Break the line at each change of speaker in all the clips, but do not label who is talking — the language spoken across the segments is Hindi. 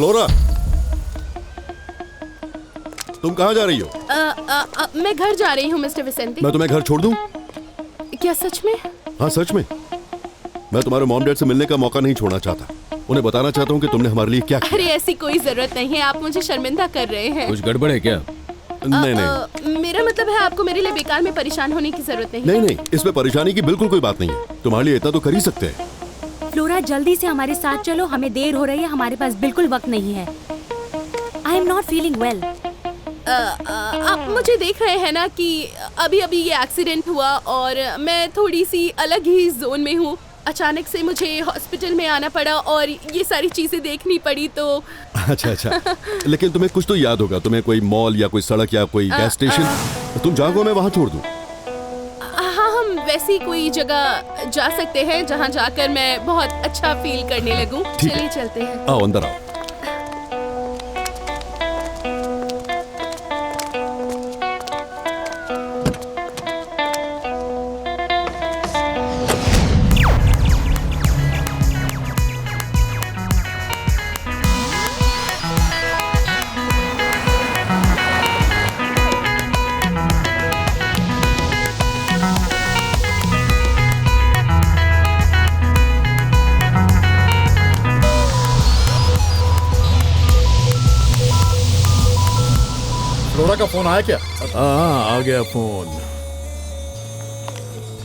फ्लोरा, तुम कहाँ जा रही हो?
मैं घर जा रही हूँ मिस्टर विसेंती।
मैं तुम्हें घर छोड़ दूं?
क्या सच में?
हाँ सच में। मैं तुम्हारे मॉम डैड से मिलने का मौका नहीं छोड़ना चाहता। उन्हें बताना चाहता हूँ कि तुमने हमारे लिए क्या किया।
अरे ऐसी कोई जरूरत नहीं है, आप मुझे शर्मिंदा कर रहे हैं।
कुछ गड़बड़ है क्या?
नहीं।
मेरा मतलब है आपको मेरे लिए बेकार में परेशान होने की जरूरत नहीं।
नहीं, इसमें परेशानी की बिल्कुल कोई बात नहीं है। तुम्हारे लिए इतना तो कर ही सकते हैं।
फ्लोरा जल्दी से हमारे साथ चलो, हमें देर हो रही है, हमारे पास बिल्कुल वक्त नहीं है। I am not feeling well.
आप मुझे देख रहे हैं ना कि अभी अभी ये एक्सीडेंट हुआ और मैं थोड़ी सी अलग ही जोन में हूँ। अचानक से मुझे हॉस्पिटल में आना पड़ा और ये सारी चीजें देखनी पड़ी तो।
अच्छा लेकिन तुम्हें कुछ तो याद होगा। तुम्हें कोई मॉल या कोई सड़क या कोई गैस स्टेशन, तुम जाओगे मैं वहाँ छोड़ दूँ?
हाँ, हम वैसी कोई जगह जा सकते हैं जहाँ जाकर मैं बहुत अच्छा फील करने लगूं। चलिए चलते हैं।
आओ अंदर आओ।
फ्लोरा का फोन आया क्या?
हाँ आ गया फोन।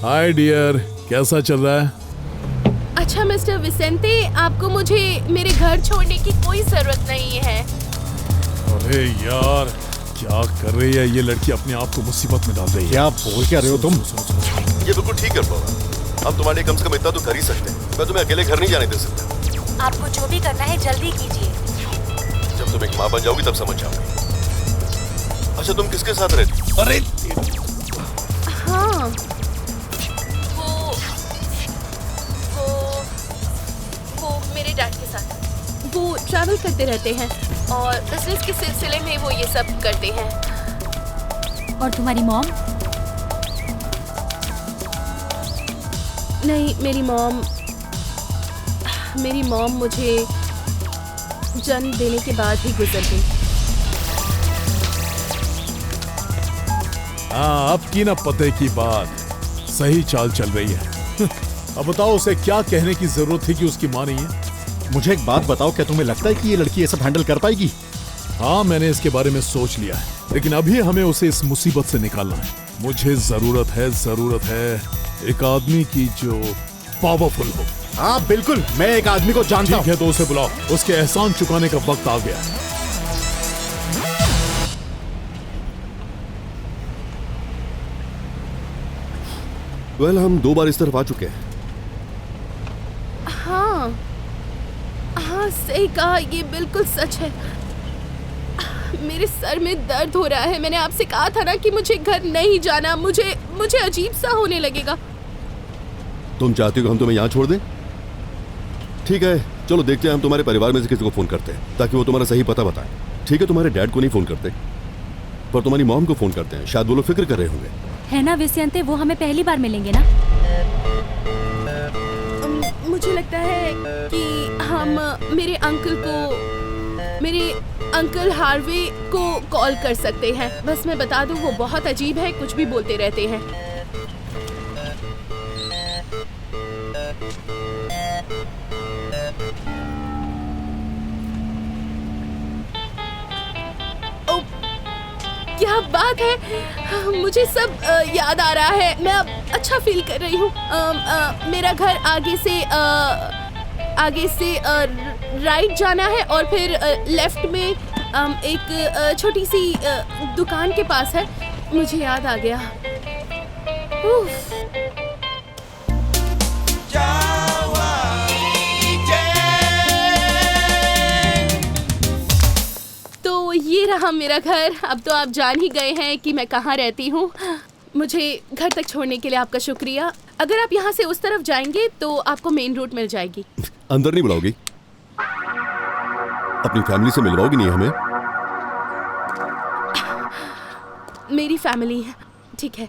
हाय डियर, कैसा चल रहा है?
अच्छा मिस्टर विसेंते, आपको मुझे मेरे घर छोड़ने की कोई जरूरत नहीं है।
अरे यार क्या कर रही है ये लड़की, अपने आप को मुसीबत में डाल रही है।
क्या बोल क्या रहे हो तुम?
ये बिल्कुल ठीक है फ्लोरा। अब तुम्हारे कम से कम इतना तो कर ही सकते हैं। मैं तुम्हें अकेले घर नहीं जाने दे सकता।
आपको जो भी करना है जल्दी कीजिए।
जब तुम एक माँ बन जाओगी तब समझ जाओगी। अच्छा तुम किसके साथ रहती?
अरे
हाँ, वो मेरे डैड के साथ। वो ट्रैवल करते रहते हैं और बिजनेस के सिलसिले में वो ये सब करते हैं।
और तुम्हारी मॉम?
नहीं, मेरी मॉम मुझे जन्म देने के बाद ही गुजर गई।
हाँ, अब की ना पते की बात, सही चाल चल रही है। अब बताओ उसे क्या कहने की जरूरत थी कि उसकी माँ नहीं है?
मुझे एक बात बताओ, क्या तुम्हें लगता है कि ये लड़की ये सब हैंडल कर पाएगी?
हाँ, मैंने इसके बारे में सोच लिया है, लेकिन अभी हमें उसे इस मुसीबत से निकालना है। मुझे जरूरत है एक आदमी की जो पावरफुल हो।
हाँ बिल्कुल, मैं एक आदमी को जानता हूँ।
ठीक है तो उसे बुलाओ, उसके एहसान चुकाने का वक्त आ गया है।
वेल, हम 2 बार इस तरफ आ चुके हैं।
हाँ सही कहा, ये बिल्कुल सच है। मेरे सर में दर्द हो रहा है। मैंने आपसे कहा था ना कि मुझे घर नहीं जाना, मुझे अजीब सा होने लगेगा।
तुम चाहती हो कि हम तुम्हें यहाँ छोड़ दें? ठीक है, चलो देखते हैं। हम तुम्हारे परिवार में से किसी को फोन करते हैं ताकि वो तुम्हारा सही पता बताए। ठीक है, तुम्हारे डैड को नहीं फोन करते पर तुम्हारी मॉम को फोन करते हैं। शायद वो लोग फिक्र कर रहे होंगे।
है ना विसेंते, वो हमें पहली बार मिलेंगे ना?
मुझे लगता है कि हम मेरे अंकल हार्वे को कॉल कर सकते हैं। बस मैं बता दूं, वो बहुत अजीब है, कुछ भी बोलते रहते हैं। ओ, क्या बात है, मुझे सब याद आ रहा है। मैं अब अच्छा फील कर रही हूँ। मेरा घर आगे से राइट जाना है और फिर लेफ्ट में एक छोटी सी दुकान के पास है। मुझे याद आ गया। तो ये रहा मेरा घर। अब तो आप जान ही गए हैं कि मैं कहाँ रहती हूँ। मुझे घर तक छोड़ने के लिए आपका शुक्रिया। अगर आप यहाँ से उस तरफ जाएंगे तो आपको मेन रोड मिल जाएगी।
अंदर नहीं बुलाओगी? अपनी फैमिली से मिलवाओगी नहीं हमें?
मेरी फैमिली है, ठीक है।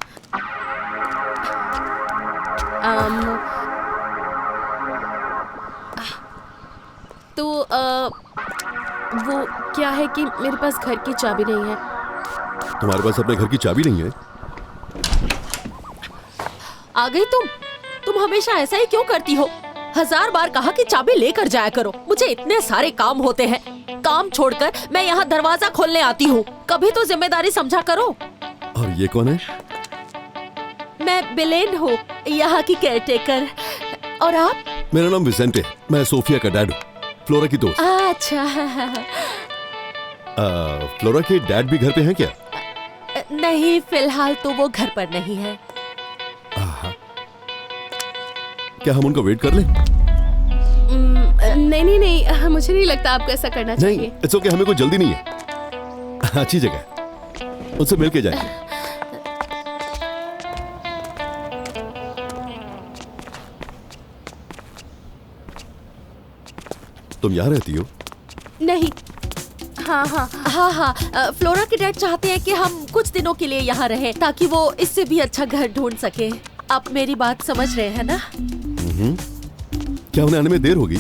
तो वो क्या है कि मेरे पास घर की चाबी नहीं है।
तुम्हारे पास अपने घर की चाबी नहीं है?
आ गई तुम हमेशा ऐसा ही क्यों करती हो? 1000 बार कहा कि चाबी लेकर जाया करो। मुझे इतने सारे काम होते हैं, काम छोड़कर मैं यहाँ दरवाजा खोलने आती हूँ। कभी तो जिम्मेदारी समझा करो।
और ये कौन है?
मैं बिलेन हूँ, यहाँ की केयरटेकर। और आप?
मेरा नाम विसेंटे है। मैं सोफिया का डैड हूँ, फ्लोरा की दोस्त।
अच्छा।
फ्लोरा के डैड भी घर पे हैं क्या?
नहीं, फिलहाल तो वो घर पर नहीं है।
क्या हम उनका वेट कर लें?
नहीं, मुझे नहीं लगता आपको ऐसा करना
नहीं,
चाहिए।
इट्स ओके, हमें कोई जल्दी नहीं है। अच्छी जगह है, उनसे मिल के जाएंगे। तुम यहाँ रहती हो?
नहीं। हाँ,
हाँ, फ्लोरा के डैड चाहते हैं कि हम कुछ दिनों के लिए यहाँ रहें ताकि वो इससे भी अच्छा घर ढूंढ सके। आप मेरी बात समझ रहे हैं ना?
क्या उन्हें आने में देर होगी?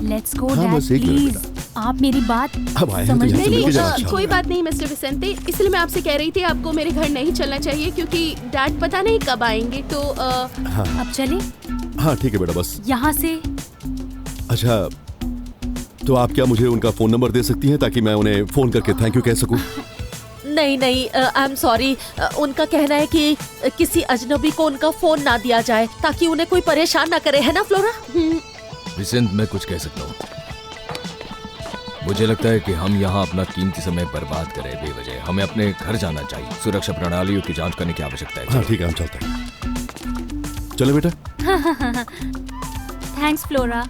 लेट्स गो
हाँ,
डैड
बस एक मिनट
प्लीज।
बेटा।
आप मेरी बात
अब आए हैं तो
समझ
यहाँ से
नहीं,
मिल के जाना
कोई
चाहिए।
बात नहीं मिस्टर विसेंटे, इसलिए मैं आपसे कह रही थी आपको मेरे घर नहीं चलना चाहिए क्योंकि डैड पता नहीं कब आएंगे। तो
अब चले
हाँ ठीक है बेटा, बस।
यहाँ से।
अच्छा, तो आप क्या मुझे उनका फोन नंबर दे सकती हैं ताकि मैं उन्हें फोन करके थैंक यू कह सकूं?
नहीं, आई एम सॉरी। उनका कहना है कि किसी अजनबी को उनका फोन ना दिया जाए ताकि उन्हें कोई परेशान ना करे, है ना फ्लोरा?
विसेंट, मैं कुछ कह सकता हूँ। मुझे लगता है कि हम यहाँ अपना कीमती समय बर्बाद करें बेवजह। हमें अपने घर जाना चाहिए। सुरक्षा प्रणालियों की जांच करने की आवश्यकता है।
हाँ ठीक है, हम चलते हैं। चलो बेटा।
Thanks flora.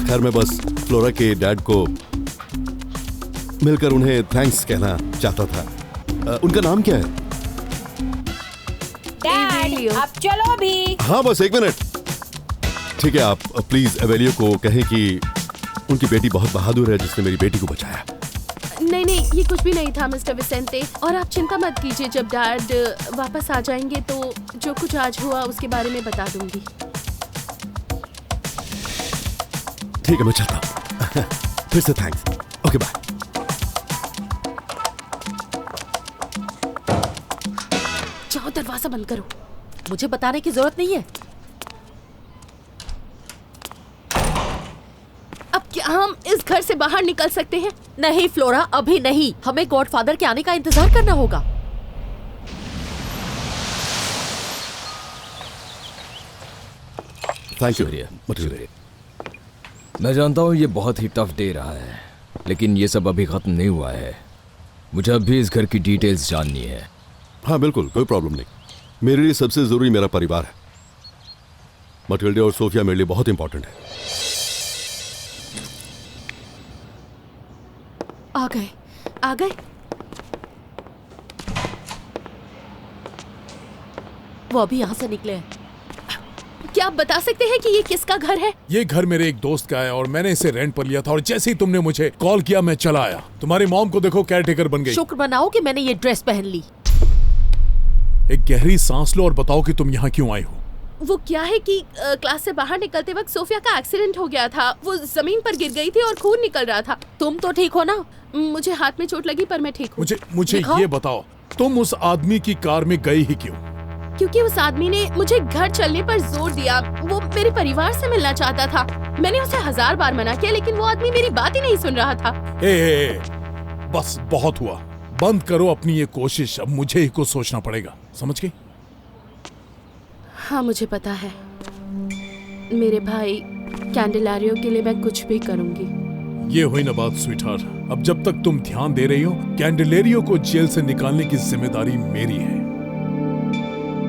खैर मैं बस फ्लोरा के डैड को मिलकर उन्हें थैंक्स कहना चाहता था। उनका नाम क्या है?
डैड,
अब चलो भी।
हाँ बस एक मिनट। ठीक है, आप प्लीज एवेलियो को कहें कि उनकी बेटी बहुत बहादुर है जिसने मेरी बेटी को बचाया।
नहीं, ये कुछ भी नहीं था मिस्टर विसेंटे। और आप चिंता मत कीजिए, जब डैड वापस आ जाएंगे तो जो कुछ आज हुआ उसके बारे में बता दूंगी।
ठीक है, मैं चलता हूँ। फिर से थैंक्स। Okay bye.
जाओ, दरवाजा बंद करो।
मुझे बताने की जरूरत नहीं है।
अब क्या हम इस घर से बाहर निकल सकते हैं?
नहीं फ्लोरा, अभी नहीं। हमें गॉडफादर के आने का इंतजार करना होगा।
Thank you.
शुक्रिया। मैं जानता हूँ ये बहुत ही टफ डे रहा है, लेकिन ये सब अभी खत्म नहीं हुआ है। मुझे अब भी इस घर की डिटेल्स जाननी है।
हाँ बिल्कुल, कोई प्रॉब्लम नहीं। मेरे लिए सबसे जरूरी मेरा परिवार है। मटिल्डे और सोफिया मेरे लिए बहुत इंपॉर्टेंट है।
आ गए।
वो अभी यहाँ से निकले हैं।
क्या आप बता सकते हैं कि ये किसका घर है?
ये घर मेरे एक दोस्त का है और मैंने इसे रेंट पर लिया था। और जैसे ही तुमने मुझे कॉल किया मैं चला आया। तुम्हारी मॉम को देखो, केयरटेकर बन गई।
शुक्र मनाओ कि मैंने ये ड्रेस पहन ली।
एक गहरी सांस लो और बताओ कि तुम यहाँ क्यों आई हो।
वो क्या है कि क्लास से बाहर निकलते वक्त सोफिया का एक्सीडेंट हो गया था। वो जमीन पर गिर गई थी और खून निकल रहा था।
तुम तो ठीक हो ना?
मुझे हाथ में चोट लगी पर मैं ठीक हूँ।
मुझे
दिखाओ।
ये बताओ, तुम उस आदमी की कार में गई ही क्यों?
क्योंकि उस आदमी ने मुझे घर चलने पर जोर दिया। वो मेरे परिवार से मिलना चाहता था। मैंने उसे 1000 बार मना किया लेकिन वो आदमी मेरी बात ही नहीं सुन रहा था।
ए, बस बहुत हुआ। बंद करो अपनी ये कोशिश। अब मुझे ही कुछ सोचना पड़ेगा, समझ गई?
हाँ मुझे पता है। मेरे भाई कैंडेलारियो के लिए मैं कुछ भी करूंगी।
ये हुई ना बात स्वीटहार्ट। अब जब तक तुम ध्यान दे रही हो, कैंडेलेरियो को जेल से निकालने की जिम्मेदारी मेरी है।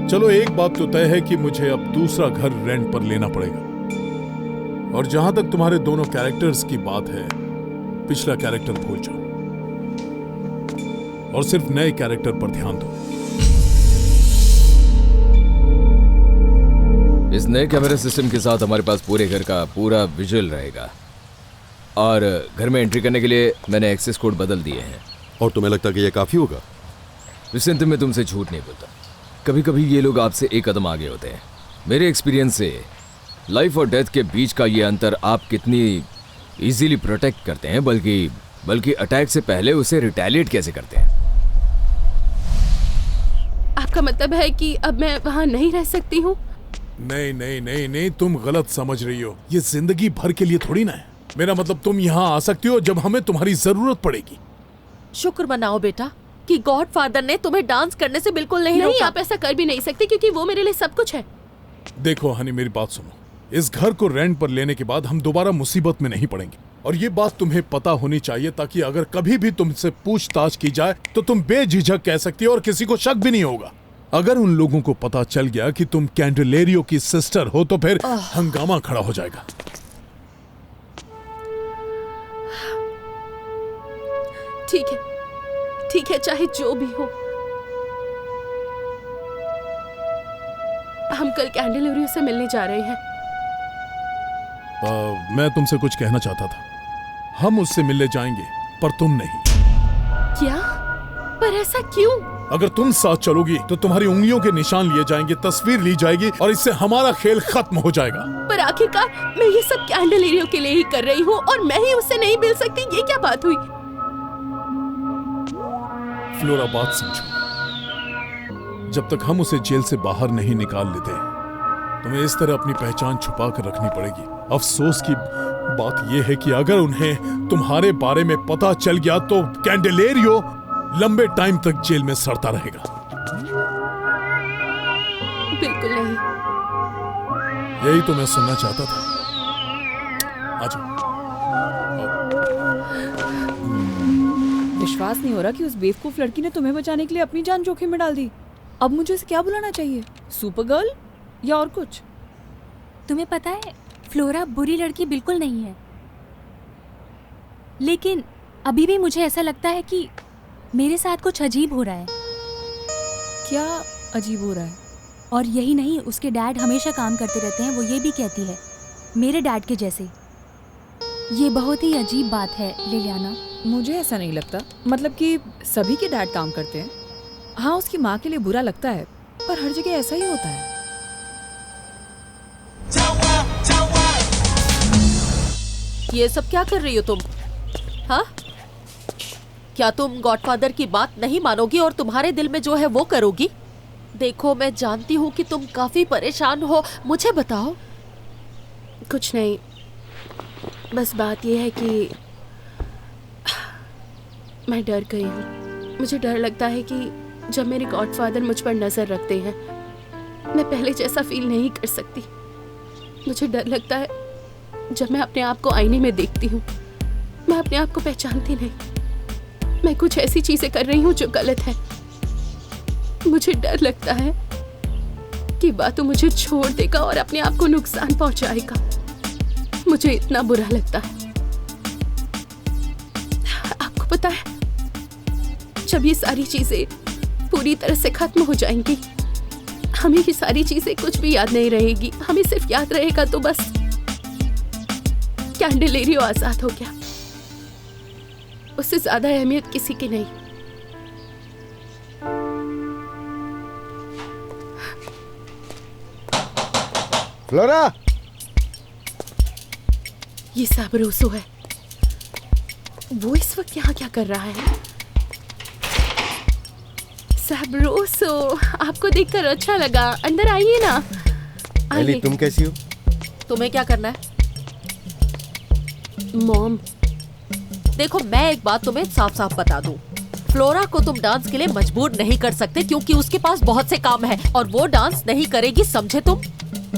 चलो एक बात तो तय है कि मुझे अब दूसरा घर रेंट पर लेना पड़ेगा। और जहां तक तुम्हारे दोनों कैरेक्टर्स की बात है, पिछला कैरेक्टर भूल जाओ और सिर्फ नए कैरेक्टर पर ध्यान दो।
इस नए कैमरा सिस्टम के साथ हमारे पास पूरे घर का पूरा विजुअल रहेगा। और घर में एंट्री करने के लिए मैंने एक्सेस कोड बदल दिए हैं।
और तुम्हें लगता है कि यह काफी होगा?
विसेंट, मैं तुमसे झूठ नहीं बोलता। कभी कभी ये लोग आपसे एक कदम आगे होते हैं। मेरे एक्सपीरियंस से लाइफ और डेथ के बीच का ये अंतर आप कितनी इजीली प्रोटेक्ट करते हैं, बल्कि अटैक से पहले उसे रिटेलिएट कैसे करते हैं।
आपका मतलब है कि अब मैं वहाँ नहीं रह सकती हूँ?
नहीं नहीं नहीं नहीं, तुम गलत समझ रही हो। ये जिंदगी भर के लिए थोड़ी ना है। मेरा मतलब तुम यहाँ आ सकती हो जब हमें तुम्हारी जरूरत पड़ेगी।
शुक्र मनाओ बेटा कि गॉडफादर ने तुम्हें डांस करने से बिल्कुल नहीं
नहीं,
रोका।
आप ऐसा कर भी नहीं सकते क्योंकि वो मेरे लिए सब कुछ है।
देखो हनी, मेरी बात सुनो। इस घर को रेंट पर लेने के बाद हम दोबारा मुसीबत में नहीं पड़ेंगे, और ये बात तुम्हें पता होनी चाहिए, ताकि अगर कभी भी तुमसे पूछताछ की जाए तो तुम बेझिझक कह सकती हो और किसी को शक भी नहीं होगा। अगर उन लोगों को पता चल गया कि तुम कैंडेलेरियो की सिस्टर हो तो फिर हंगामा खड़ा हो जाएगा।
ठीक है, चाहे जो भी हो। हम कल कैंडेलेरियो से मिलने जा रहे हैं।
मैं तुमसे कुछ कहना चाहता था। हम उससे मिलने जाएंगे, पर तुम नहीं।
क्या? पर ऐसा क्यों?
अगर तुम साथ चलोगी तो तुम्हारी उंगलियों के निशान लिए जाएंगे, तस्वीर ली जाएगी और इससे हमारा खेल खत्म हो जाएगा।
पर आखिरकार मैं ये सब कैंडेलेरियो के लिए ही कर रही हूँ और मैं ही उससे नहीं मिल सकती। ये क्या बात हुई?
फ्लोरा, बात समझो। जब तक हम उसे जेल से बाहर नहीं निकाल लेते, तुम्हें इस तरह अपनी पहचान छुपा कर रखनी पड़ेगी। अफसोस की बात यह है कि अगर उन्हें तुम्हारे बारे में पता चल गया तो कैंडेलेरियो लंबे टाइम तक जेल में सड़ता रहेगा।
बिल्कुल नहीं।
यही तो मैं सुनना चाहता था। आजा।
विश्वास नहीं हो रहा कि उस बेवकूफ लड़की ने तुम्हें बचाने के लिए अपनी जान जोखिम में डाल दी। अब मुझे इसे क्या बुलाना चाहिए? सुपर गर्ल या और कुछ?
तुम्हें पता है फ्लोरा बुरी लड़की बिल्कुल नहीं है, लेकिन अभी भी मुझे ऐसा लगता है कि मेरे साथ कुछ अजीब हो रहा है।
क्या अजीब हो रहा है?
और यही नहीं, उसके डैड हमेशा काम करते रहते हैं, वो ये भी कहती है, मेरे डैड के जैसे। ये बहुत ही अजीब बात है लिलियाना।
मुझे ऐसा नहीं लगता। मतलब कि सभी के डैड काम करते हैं। हाँ, उसकी माँ के लिए बुरा लगता है, पर हर जगह ऐसा ही होता है।
ये सब क्या कर रही हो तुम? हाँ, क्या तुम गॉडफादर की बात नहीं मानोगी और तुम्हारे दिल में जो है वो करोगी? देखो, मैं जानती हूँ कि तुम काफी परेशान हो, मुझे बताओ।
कुछ नहीं, बस बात यह है कि मैं डर गई हूँ। मुझे डर लगता है कि जब मेरे गॉडफादर मुझ पर नजर रखते हैं, मैं पहले जैसा फील नहीं कर सकती। मुझे डर लगता है जब मैं अपने आप को आईने में देखती हूँ, मैं अपने आप को पहचानती नहीं। मैं कुछ ऐसी चीजें कर रही हूँ जो गलत है। मुझे डर लगता है कि बातों मुझे छोड़ देगा और अपने आप को नुकसान पहुंचाएगा। मुझे इतना बुरा लगता है। आपको पता है, जब ये सारी चीजें पूरी तरह से खत्म हो जाएंगी, हमें ये सारी चीजें कुछ भी याद नहीं रहेगी। हमें सिर्फ याद रहेगा तो बस कैंडेलेरियो आजाद हो गया। उससे ज्यादा अहमियत किसी की नहीं।
फ्लोरा,
ये सैब्रोसो है। वो इस वक्त यहाँ क्या कर रहा है? सैब्रोसो, आपको देखकर अच्छा लगा। अंदर आइए ना।
एली, तुम कैसी हो?
तुम्हें क्या करना है?
मॉम,
देखो, मैं एक बात तुम्हें साफ साफ बता दूं। फ्लोरा को तुम डांस के लिए मजबूर नहीं कर सकते क्योंकि उसके पास बहुत से काम है और वो डांस नहीं करेगी, समझे तुम?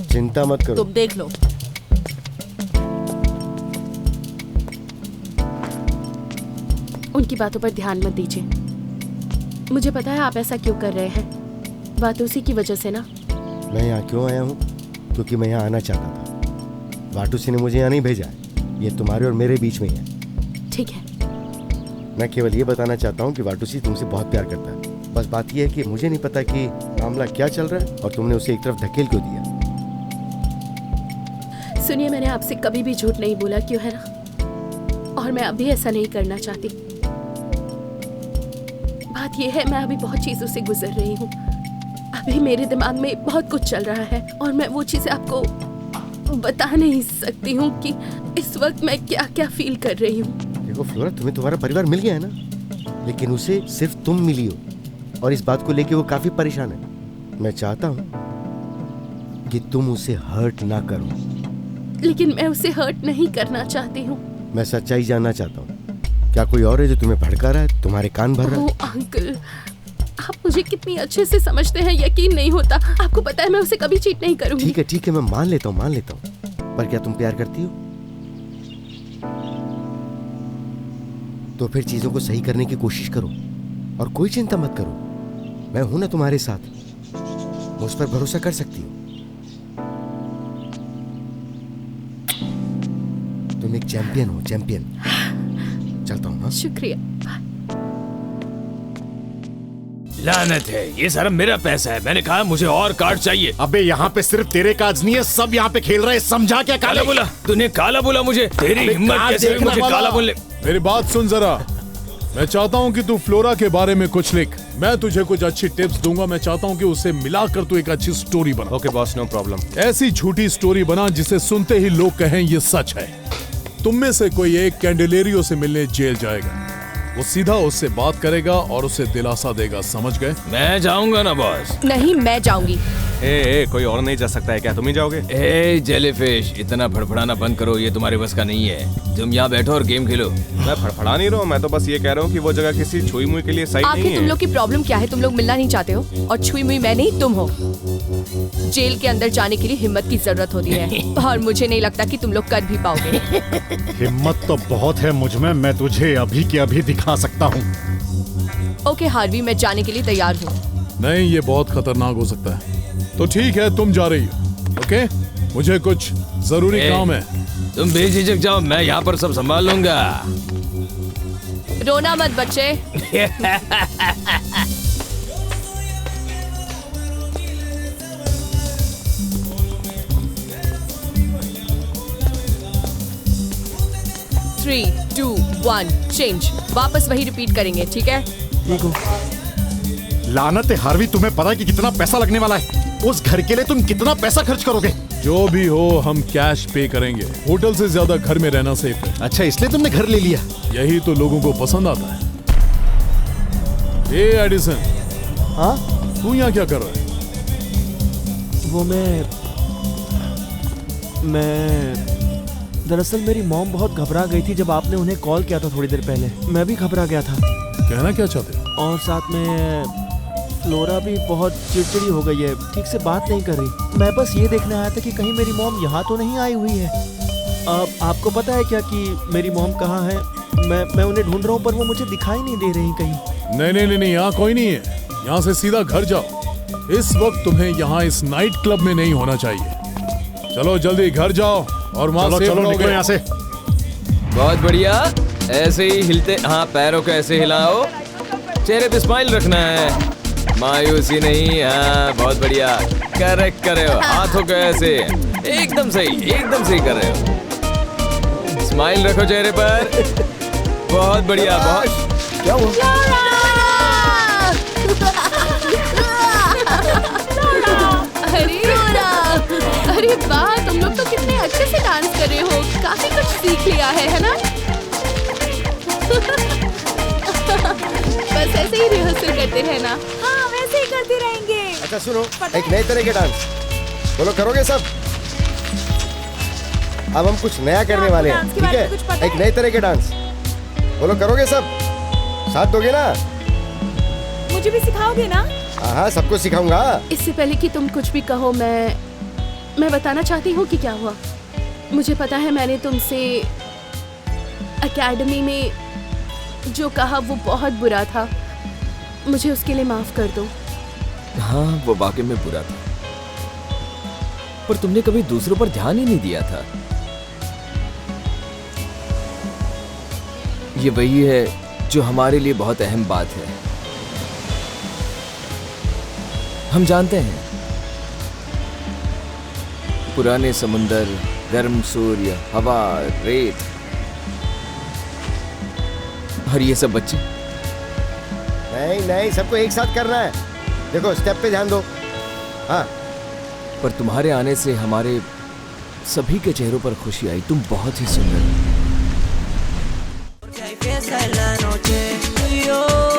चिंता मत करो।
तुम देख लो।
उनकी बातों पर ध्यान मत दीजिए। मुझे पता है आप ऐसा क्यों कर रहे हैं। बात उसी की वजह से ना।
मैं यहाँ क्यों आया हूँ? क्योंकि मैं यहाँ आना चाहता था। वाटूसी ने मुझे यहाँ नहीं भेजा है। ये तुम्हारे और मेरे बीच में ही है।
ठीक है।
मैं केवल ये बताना चाहता हूँ कि वाटूसी तुमसे बहुत प्यार करता है। बस बात ये है कि मुझे नहीं पता कि मामला क्या चल रहा है और तुमने उसे एक तरफ धकेल क्यों दिया।
सुनिए, मैंने आपसे कभी भी झूठ नहीं बोला, क्यों है ना? और मैं अभी ऐसा नहीं करना चाहती। बात यह है, मैं अभी बहुत चीजों से गुजर रही हूँ। आप अभी मेरे दिमाग में बहुत कुछ चल रहा है और मैं वो चीजें आपको बता नहीं सकती हूँ कि इस वक्त मैं क्या क्या फील कर रही हूँ।
देखो फ्लोरा, तुम्हें तुम्हारा परिवार मिल गया है ना, लेकिन उसे सिर्फ तुम मिली हो और इस बात को लेके वो काफी परेशान है। मैं चाहता हूँ कि तुम उसे हर्ट ना करो।
लेकिन मैं उसे हर्ट नहीं करना चाहती हूँ।
मैं सच्चाई जानना चाहता हूँ, क्या कोई और है जो तुम्हें भड़का रहा है, तुम्हारे कान भर रहा है?
ओह अंकल, आप मुझे कितनी अच्छे से समझते हैं, यकीन नहीं होता। आपको पता है मैं उसे कभी चीट नहीं करूंगी।
ठीक है, मैं मान लेता हूँ, पर क्या तुम प्यार करती हो? तो फिर चीजों को सही करने की कोशिश करो और कोई चिंता मत करो, मैं हूं ना तुम्हारे साथ, मुझ पर भरोसा कर सकती हो। तुम एक चैंपियन हो, चैंपियन। चलता हूँ।
शुक्रिया।
लानत है, ये सारा मेरा पैसा है। मैंने कहा मुझे और कार्ड चाहिए।
अबे यहाँ पे सिर्फ तेरे कार्ड्स नहीं है, सब यहाँ पे खेल रहे हैं, समझा क्या?
काला बोला तूने, काला बोला मुझे। तेरी हिम्मत कैसे हुई मुझे काला बोलने?
मेरी बात सुन जरा, मैं चाहता हूँ कि तू फ्लोरा के बारे में कुछ लिख। मैं तुझे कुछ अच्छी टिप्स दूंगा। मैं चाहता हूँ कि उसे मिलाकर तू एक अच्छी स्टोरी बना।
Okay boss, no problem.
ऐसी झूठी स्टोरी बना जिसे सुनते ही लोग कहें ये सच है। तुम में से कोई एक कैंडेलेरियो से मिलने जेल जाएगा, वो सीधा उससे बात करेगा और उसे दिलासा देगा, समझ गए?
मैं जाऊंगा ना बॉस।
नहीं, मैं जाऊंगी।
कोई और नहीं जा सकता है क्या? तुम ही जाओगे?
ए जेलीफिश, इतना फड़फड़ाना बंद करो, ये तुम्हारे बस का नहीं है। तुम यहाँ बैठो और गेम खेलो।
मैं फड़फड़ा नहीं रहा हूँ, मैं तो बस ये कह रहा हूँ कि वो जगह किसी छुई मुई के लिए सही नहीं
आखिर
है।
तुम लोग की प्रॉब्लम क्या है? तुम लोग मिलना नहीं चाहते हो और छुई मुई मैं नहीं तुम हो। जेल के अंदर जाने के लिए हिम्मत की जरूरत होती है और मुझे नहीं लगता कि तुम लोग कर भी पाओगे।
हिम्मत तो बहुत है मुझ में, मैं तुझे अभी के अभी दिखा सकता हूँ।
ओके हार्वी, मैं जाने के लिए तैयार हूँ।
नहीं, ये बहुत खतरनाक हो सकता है। तो ठीक है, तुम जा रही हो। ओके, मुझे कुछ जरूरी काम है।
तुम बेझिझक जाओ, मैं यहाँ पर सब संभाल लूंगा।
रोना मत बच्चे। Three, two, one, change. वापस वही रिपीट करेंगे, ठीक है?
लानत है हार्वी, तुम्हें पता है कि कितना पैसा लगने वाला है? उस घर के लिए तुम कितना पैसा खर्च करोगे?
जो भी हो, हम कैश पे करेंगे। होटल से ज्यादा घर में रहना सेफ है।
अच्छा, इसलिए तुमने घर ले लिया?
यही तो लोगों को पसंद आता है। ए एडिसन,
हाँ?
तू यहाँ क्या कर रहा है?
वो मैं दरअसल मेरी मॉम बहुत घबरा गई थी जब आपने उन्हें कॉल किया था थोड़ी देर पहले। मैं भी घबरा गया था।
कहना क्या चाहते हो?
और साथ में फ्लोरा भी बहुत चिड़चिड़ी हो गई है, ठीक से बात नहीं कर रही। मैं बस ये देखने आया था कि कहीं मेरी मॉम यहाँ तो नहीं आई हुई है। आपको पता है क्या कि मेरी मॉम कहाँ है? मैं उन्हें ढूंढ रहा हूँ पर वो मुझे दिखाई नहीं दे रही कहीं।
नहीं, यहाँ कोई नहीं है। यहाँ से सीधा घर जाओ। इस वक्त तुम्हें यहाँ इस नाइट क्लब में नहीं होना चाहिए। चलो जल्दी घर जाओ और वहाँ
चलो
सेफ
चलो,
रहोगे।
निकलो यहाँ से।
बहुत बढ़िया, ऐसे ही हिलते, हाँ पैरों को ऐसे हिलाओ, चेहरे पे स्माइल रखना है, मायूसी नहीं। हाँ बहुत बढ़िया, करेक्ट कर रहे हो। हाथों को ऐसे एकदम सही कर रहे हो। स्माइल रखो चेहरे पर, बहुत बढ़िया। बहुत
क्या हुआ?
अरे वाह, तुम लोग तो कितने अच्छे से डांस कर रहे हो। काफी कुछ सीख लिया है ना? बस ऐसे ही रिहर्सल करते रहना।
हाँ, वैसे ही करते रहेंगे।
अच्छा सुनो, एक नए तरह के डांस बोलो, करोगे सब? अब हम कुछ नया करने वाले हैं, ठीक है? एक नए तरह के डांस बोलो, करोगे सब? साथ दोगे ना?
मुझे भी सिखाओगे ना?
हाँ, सबको सिखाऊंगा।
इससे पहले कि तुम कुछ भी कहो, मैं बताना चाहती हूँ कि क्या हुआ। मुझे पता है मैंने तुमसे एकेडमी में जो कहा वो बहुत बुरा था। मुझे उसके लिए माफ कर दो।
हाँ, वो वाकई में बुरा था, पर तुमने कभी दूसरों पर ध्यान ही नहीं दिया था। ये वही है जो हमारे लिए बहुत अहम बात है। हम जानते हैं पुराने समुंदर, गर्म सूर्य, हवा, रेत और ये सब बच्चे।
नहीं, सबको एक साथ करना है। देखो, स्टेप पे ध्यान दो। हाँ
पर तुम्हारे आने से हमारे सभी के चेहरों पर खुशी आई। तुम बहुत ही सुंदर हो।